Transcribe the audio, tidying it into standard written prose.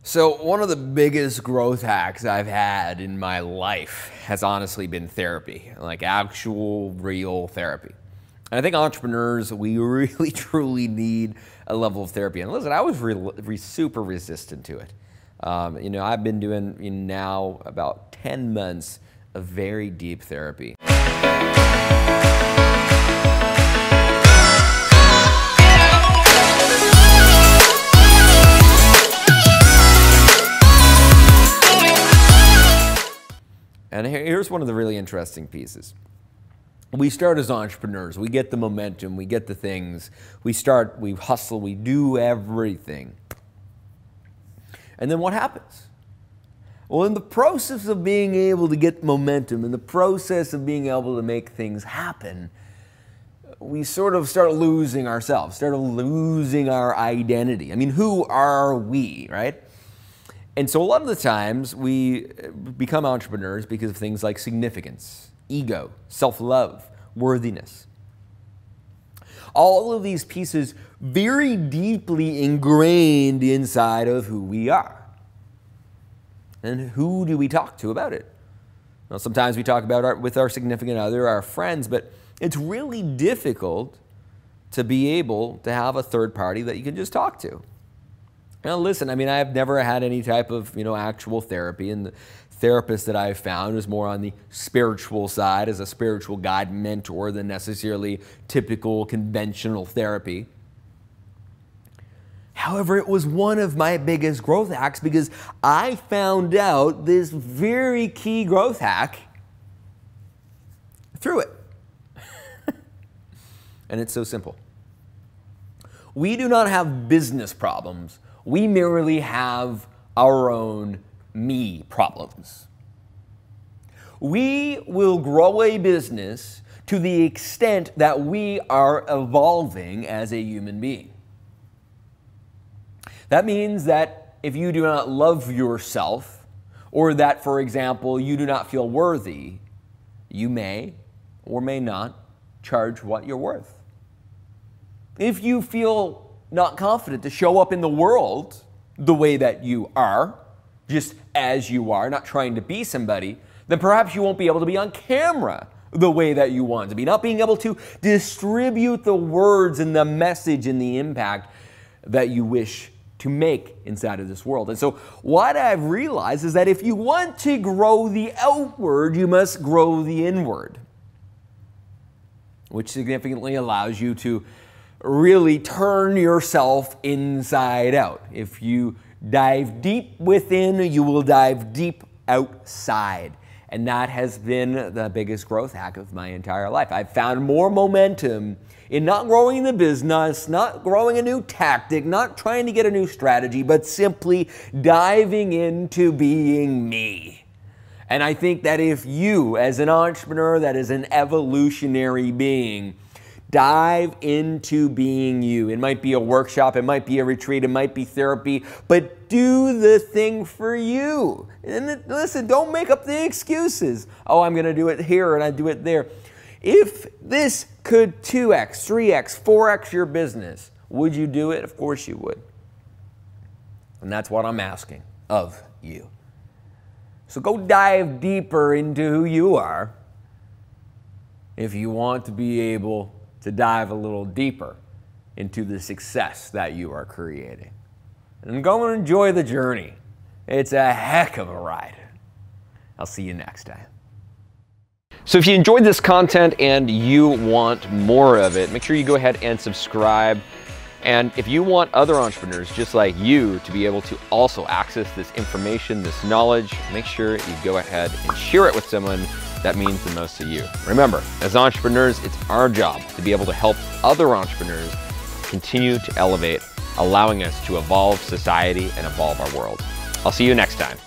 So one of the biggest growth hacks I've had in my life has honestly been therapy, like actual real therapy. And I think entrepreneurs, we really truly need a level of therapy. And listen, I was super resistant to it. I've been doing now about 10 months of very deep therapy. And here's one of the really interesting pieces. We start as entrepreneurs. We get the momentum. We get the things. We start, we hustle, we do everything. And then what happens? Well, in the process of being able to get momentum, in the process of being able to make things happen, we sort of start losing ourselves, start losing our identity. I mean, who are we, right? And so a lot of the times we become entrepreneurs because of things like significance, ego, self-love, worthiness. All of these pieces very deeply ingrained inside of who we are. And who do we talk to about it? Well, sometimes we talk about with our significant other, our friends, but it's really difficult to be able to have a third party that you can just talk to. Now listen, I mean, I've never had any type of, actual therapy, and the therapist that I've found is more on the spiritual side as a spiritual guide mentor than necessarily typical conventional therapy. However, it was one of my biggest growth hacks because I found out this very key growth hack through it. And it's so simple. We do not have business problems. We merely have our own me problems. We will grow a business to the extent that we are evolving as a human being. That means that if you do not love yourself, or that, for example, you do not feel worthy, you may or may not charge what you're worth. If you feel not confident to show up in the world the way that you are, just as you are, not trying to be somebody, then perhaps you won't be able to be on camera the way that you want to be, not being able to distribute the words and the message and the impact that you wish to make inside of this world. And so what I've realized is that if you want to grow the outward, you must grow the inward, which significantly allows you to really turn yourself inside out. If you dive deep within, you will dive deep outside. And that has been the biggest growth hack of my entire life. I've found more momentum in not growing the business, not growing a new tactic, not trying to get a new strategy, but simply diving into being me. And I think that if you, as an entrepreneur that is an evolutionary being, dive into being you. It might be a workshop, it might be a retreat, it might be therapy, but do the thing for you. And listen, don't make up the excuses. Oh, I'm going to do it here and I do it there. If this could 2x, 3x, 4x your business, would you do it? Of course you would. And that's what I'm asking of you. So go dive deeper into who you are if you want to be able to dive a little deeper into the success that you are creating. And go and enjoy the journey. It's a heck of a ride. I'll see you next time. So if you enjoyed this content and you want more of it, make sure you go ahead and subscribe. And if you want other entrepreneurs just like you to be able to also access this information, this knowledge, make sure you go ahead and share it with someone that means the most to you. Remember, as entrepreneurs, it's our job to be able to help other entrepreneurs continue to elevate, allowing us to evolve society and evolve our world. I'll see you next time.